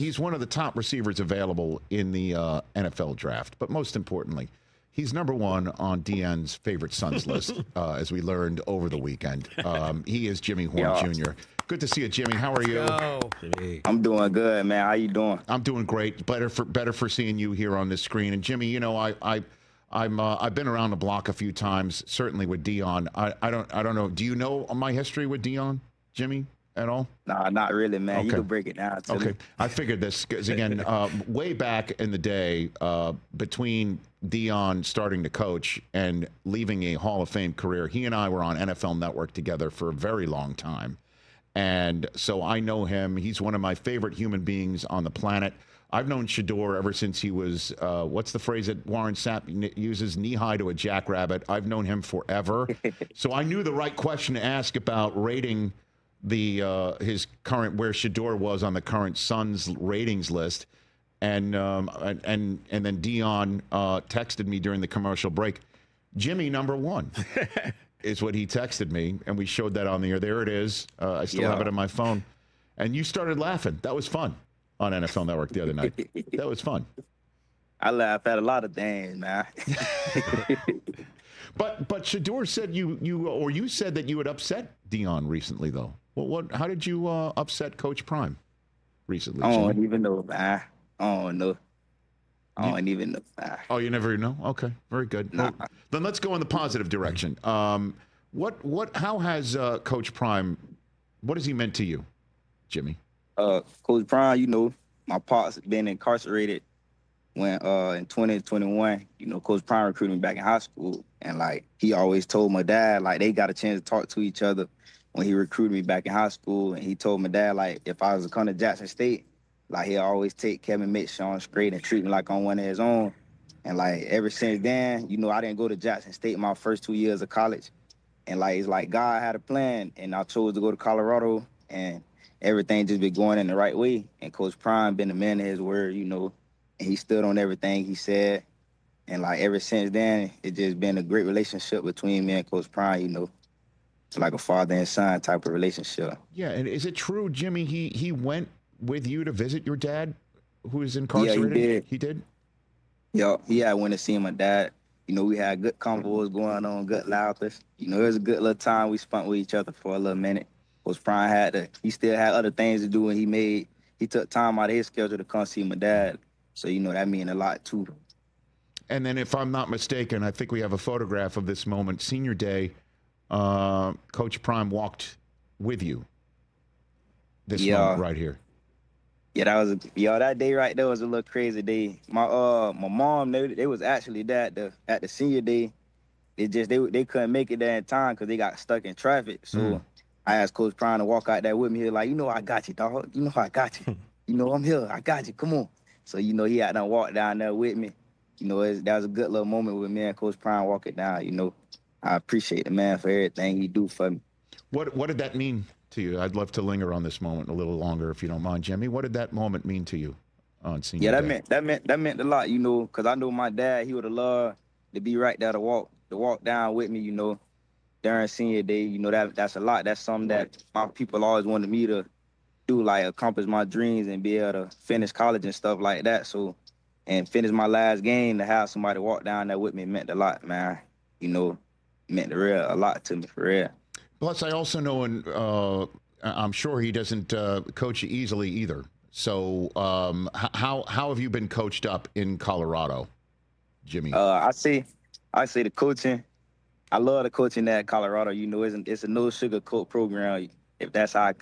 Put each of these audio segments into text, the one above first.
He's one of the top receivers available in the NFL draft. But most importantly, he's number one on Deion's favorite sons list, as we learned over the weekend. He is Jimmy Horn Jr. Good to see you, Jimmy. How are you? I'm doing good, man. How you doing? I'm doing great. Better for seeing you here on this screen. And Jimmy, you know, I've been around the block a few times, certainly with Deion. I don't know. Do you know my history with Deion, Jimmy, at all? Nah, not really, man. Okay. You can break it down to me. I figured this because, again, way back in the day, between Deion starting to coach and leaving a Hall of Fame career, he and I were on NFL Network together for a very long time. And so I know him. He's one of my favorite human beings on the planet. I've known Shedeur ever since he was, what's the phrase that Warren Sapp uses, knee-high to a jackrabbit. I've known him forever. So I knew the right question to ask about rating his current, where Shedeur was on the current Suns ratings list. And then Deion texted me during the commercial break, Jimmy, number one. Is what he texted me, and we showed that on the air. There it is. I still have it on my phone. And you started laughing. That was fun on NFL Network the other night. That was fun. I laugh at a lot of things, man. But Shedeur said you said that you had upset Deion recently, though. How did you upset Coach Prime recently? I don't even know, man. I don't know. I don't even know. Oh, you never know? Okay, very good. Nah. Well, then let's go in the positive direction. How has Coach Prime, what has he meant to you, Jimmy? Coach Prime, you know, my pops been incarcerated when in 2021, you know, Coach Prime recruited me back in high school. And like he always told my dad, like they got a chance to talk to each other when he recruited me back in high school. And he told my dad, like, if I was to come to Jackson State, like he'll always take Kevin Mitch, Sean straight and treat me like I'm one of his own. And like ever since then, you know, I didn't go to Jackson State my first 2 years of college. And like it's like God had a plan and I chose to go to Colorado and everything just been going in the right way. And Coach Prime been the man of his word, you know, and he stood on everything he said. And like ever since then, it just been a great relationship between me and Coach Prime, you know. It's like a father and son type of relationship. Yeah, and is it true, Jimmy, he went with you to visit your dad who is incarcerated? Yeah, he did? Yeah, I went to see my dad. You know, we had good convos going on, good laughter. You know, it was a good little time we spent with each other for a little minute. Coach Prime he still had other things to do, and he took time out of his schedule to come see my dad. So, you know, that mean a lot too. And then if I'm not mistaken, I think we have a photograph of this moment, senior day, Coach Prime walked with you this moment right here. Yeah, that day right there was a little crazy day. My mom, they was actually there at the senior day. They couldn't make it there in time because they got stuck in traffic. So I asked Coach Prime to walk out there with me. He was like, you know, I got you, dog. You know, I got you. You know, I'm here. I got you. Come on. So, you know, he had to walk down there with me. You know, that was a good little moment with me and Coach Prime walking down. You know, I appreciate the man for everything he do for me. What did that mean to you? I'd love to linger on this moment a little longer, if you don't mind, Jimmy. What did that moment mean to you on senior day? That meant a lot, you know, because I know my dad, he would have loved to be right there to walk down with me, you know, during senior day. You know, that's a lot. That's something that my people always wanted me to do, like accomplish my dreams and be able to finish college and stuff like that. So, and finish my last game, to have somebody walk down there with me meant a lot, man. You know, meant a lot to me, for real. Plus, I also know, and I'm sure he doesn't coach you easily either. So how have you been coached up in Colorado, Jimmy? I say the coaching. I love the coaching at Colorado. You know, it's a no sugar coat program. If that's how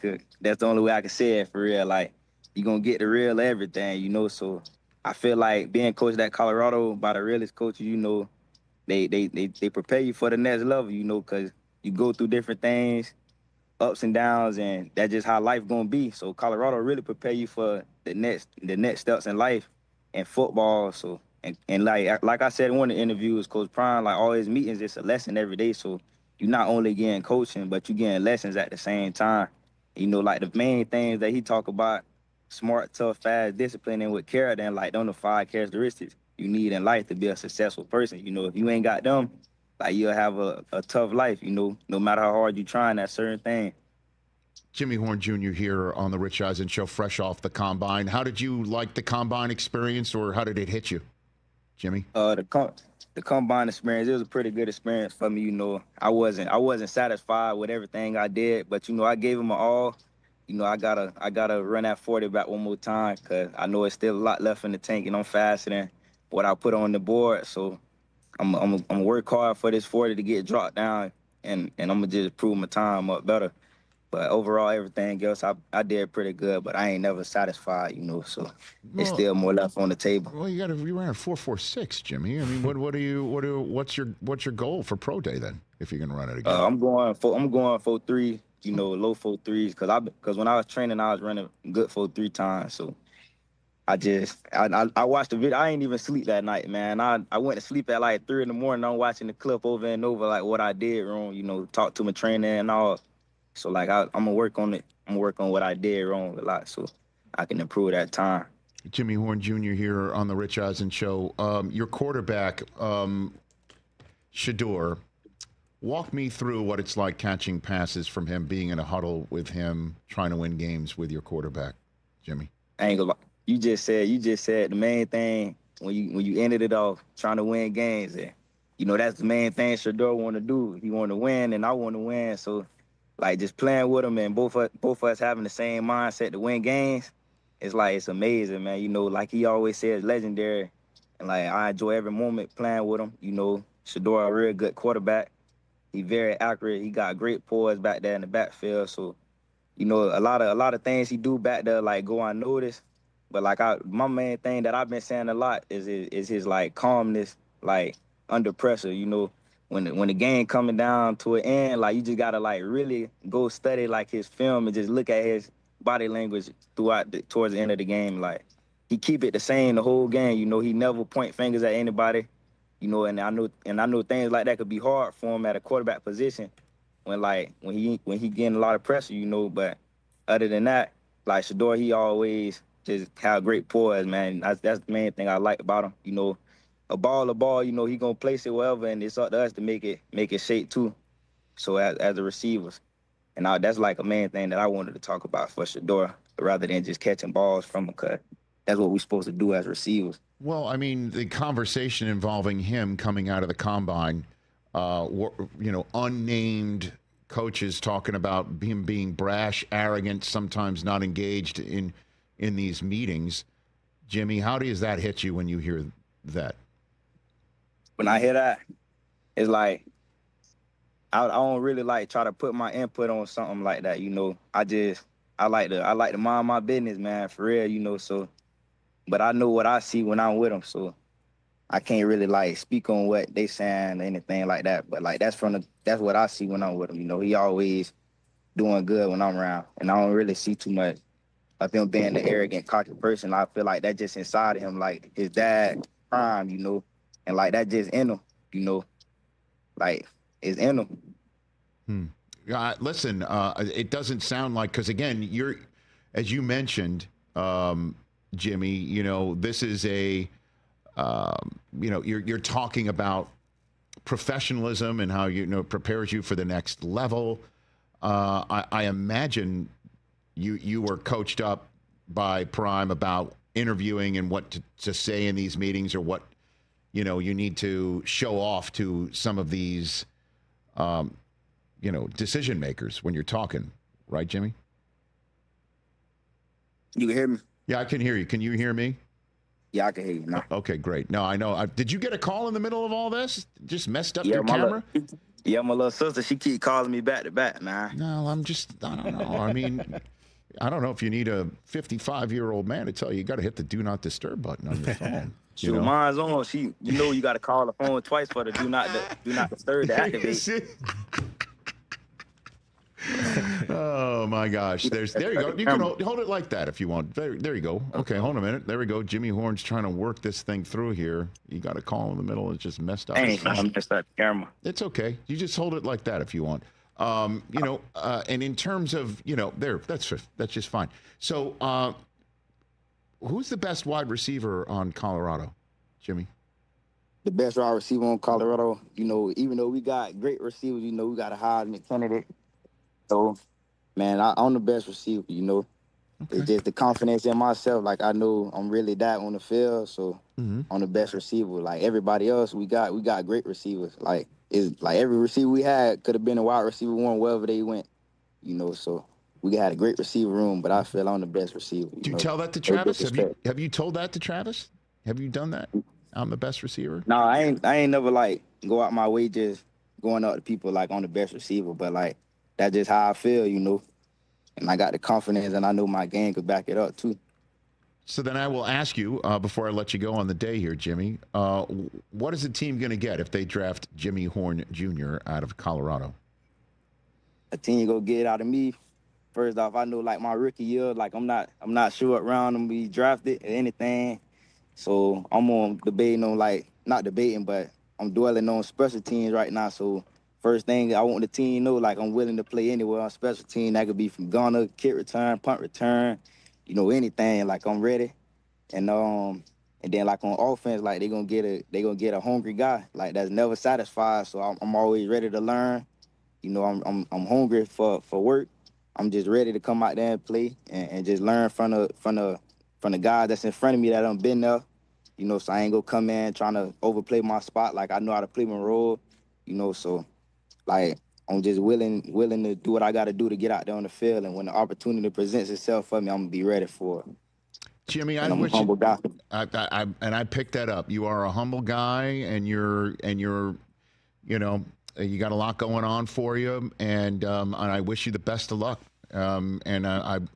that's the only way I can say it, for real. Like, you're going to get the real everything, you know. So I feel like being coached at Colorado by the realest coaches, you know, they prepare you for the next level, you know, because you go through different things, ups and downs, and that's just how life gonna be. So Colorado really prepare you for the next steps in life and football. So and like I said in one of the interviews, Coach Prime, like all his meetings, it's a lesson every day. So you're not only getting coaching, but you getting lessons at the same time. You know, like the main things that he talk about: smart, tough, fast, discipline, and with character, and like them the 5 characteristics you need in life to be a successful person. You know, if you ain't got them, like you'll have a tough life, you know, no matter how hard you trying that certain thing. Jimmy Horn Jr. here on the Rich Eisen Show, fresh off the combine. How did you like the combine experience, or how did it hit you, Jimmy? The combine experience, it was a pretty good experience for me. I wasn't satisfied with everything I did, but I gave him my all. I gotta run that 40 back one more time because I know it's still a lot left in the tank, and I'm faster than what I put on the board. So I'm work hard for this 40 to get dropped down, and I'm gonna just prove my time up better. But overall, everything else, I did pretty good, but I ain't never satisfied, so it's still more left on the table. Well, you ran a 4.46, Jimmy. I mean, what's your goal for pro day then, if you're gonna run it again? I'm going 4.3, low 4.3s, because when I was training, I was running good 4.3 times. So I watched the video. I ain't even sleep that night, man. I went to sleep at like 3 in the morning. I'm watching the clip over and over, like what I did wrong, talk to my trainer and all. So like I'm gonna work on it. I'm gonna work on what I did wrong a lot, so I can improve that time. Jimmy Horn Jr. here on the Rich Eisen Show. Your quarterback, Shedeur, walk me through what it's like catching passes from him, being in a huddle with him, trying to win games with your quarterback, Jimmy. I ain't gonna lie. You just said the main thing when you ended it off, trying to win games. And, that's the main thing Shedeur want to do. He want to win, and I want to win. So, like, just playing with him and both of us having the same mindset to win games, it's amazing, man. Like he always says, legendary. And, like, I enjoy every moment playing with him. Shedeur a real good quarterback. He very accurate. He got great poise back there in the backfield. So, a lot of things he do back there, like, go unnoticed. But, like, my main thing that I've been saying a lot is his like, calmness, like, under pressure, when the game coming down to an end, like, you just gotta like really go study like his film and just look at his body language towards the end of the game. Like, he keep it the same the whole game. He never point fingers at anybody. And I know things like that could be hard for him at a quarterback position when he getting a lot of pressure. But other than that, like Shedeur, he always just have great poise, man. That's the main thing I like about him. A ball, he gonna place it wherever, and it's up to us to make it shape too. So as the receivers, and that's like a main thing that I wanted to talk about for Shedeur, rather than just catching balls from him, because that's what we're supposed to do as receivers. Well, I mean, the conversation involving him coming out of the combine, unnamed coaches talking about him being brash, arrogant, sometimes not engaged in these meetings. Jimmy, how does that hit you when you hear that? When I hear that, it's like I don't really like try to put my input on something like that. I like to mind my business, man, for real. So, but I know what I see when I'm with them, so I can't really like speak on what they saying or anything like that. But like that's what I see when I'm with him. He always doing good when I'm around, and I don't really see too much of him being the arrogant, cocky person. I feel like that just inside of him, like his dad prime, and like that just in him, like it's in him. Listen, it doesn't sound like, because again, as you mentioned, Jimmy, this is you're talking about professionalism and how it prepares you for the next level. I imagine you were coached up by Prime about interviewing and what to say in these meetings, or what you need to show off to some of these decision makers when you're talking, right, Jimmy? You can hear me? Yeah, I can hear you. Can you hear me? Yeah, I can hear you now. Okay, great. No, I know. Did you get a call in the middle of all this? Just messed up your camera? My little sister, she keep calling me back to back, man. No, I don't know. I mean, I don't know if you need a 55-year-old man to tell you got to hit the do not disturb button on your phone. Shoot, mine's on. You got to call the phone twice for the do not disturb to activate. Oh my gosh! There you go. You can hold it like that if you want. There you go. Okay, hold on a minute. There we go. Jimmy Horn's trying to work this thing through here. You got a call in the middle. It's just messed up. I messed up the camera. It's okay. You just hold it like that if you want. And in terms of that's just fine. So, who's the best wide receiver on Colorado, Jimmy? The best wide receiver on Colorado. Even though we got great receivers, we got a Heisman candidate. So, Man, I'm the best receiver, you know. Okay. It's just the confidence in myself. Like, I know I'm really that on the field, so I'm the best receiver. Like, everybody else, we got great receivers. Like, it's like every receiver we had could have been a wide receiver one wherever they went, you know. So we had a great receiver room, but I feel I'm the best receiver. Do you know? tell that to No Travis? disrespect. Have you told that to Travis? Have you done that? I'm the best receiver. No, I ain't never like go out my way just going up to people like I'm the best receiver, but like that's just how I feel, you know. And I got the confidence, and I know my game could back it up too. So then I will ask you before I let you go on the day here, Jimmy. What is the team going to get if they draft Jimmy Horn Jr. out of Colorado? A team go get out of me. First off, I know like my rookie year, like I'm not sure what round I'm gonna be drafted or anything. So I'm on debating on like not debating, but I'm dwelling on special teams right now. So first thing I want the team to know, like I'm willing to play anywhere on special team. That could be from gunner, kick return, punt return, you know, anything. Like I'm ready. And then like on offense, like they gonna get a hungry guy, like that's never satisfied. So I'm always ready to learn. You know, I'm hungry for work. I'm just ready to come out there and play and just learn from the guys that's in front of me that done been there. You know, so I ain't gonna come in trying to overplay my spot. Like I know how to play my role. You know, so like I'm just willing to do what I got to do to get out there on the field. And when the opportunity presents itself for me, I'm gonna be ready for it. Jimmy, I'm a humble guy. I picked that up. You are a humble guy, and you're you know, you got a lot going on for you, and I wish you the best of luck. And I'm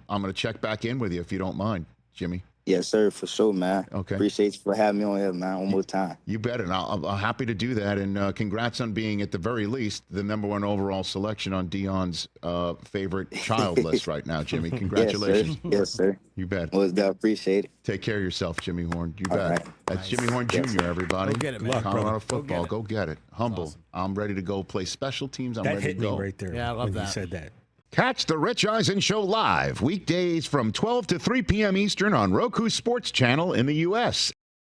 going to check back in with you if you don't mind, Jimmy. Yes, sir, for sure, man. Okay. Appreciate you for having me on here, man, one more time. You bet, and I'm happy to do that. And congrats on being, at the very least, the #1 overall selection on Deion's favorite child list right now, Jimmy. Congratulations. Yes, sir. You bet. Well, appreciate it. Take care of yourself, Jimmy Horn. You All bet. right. That's Jimmy Horn Jr., everybody. Go get it, man. Colorado football. Go Go get it. Humble. Awesome. I'm ready to go play special teams. I'm That ready hit to go. me right there. Yeah, I love when that. you said that. Catch the Rich Eisen Show live weekdays from 12 to 3 p.m. Eastern on Roku Sports Channel in the U.S.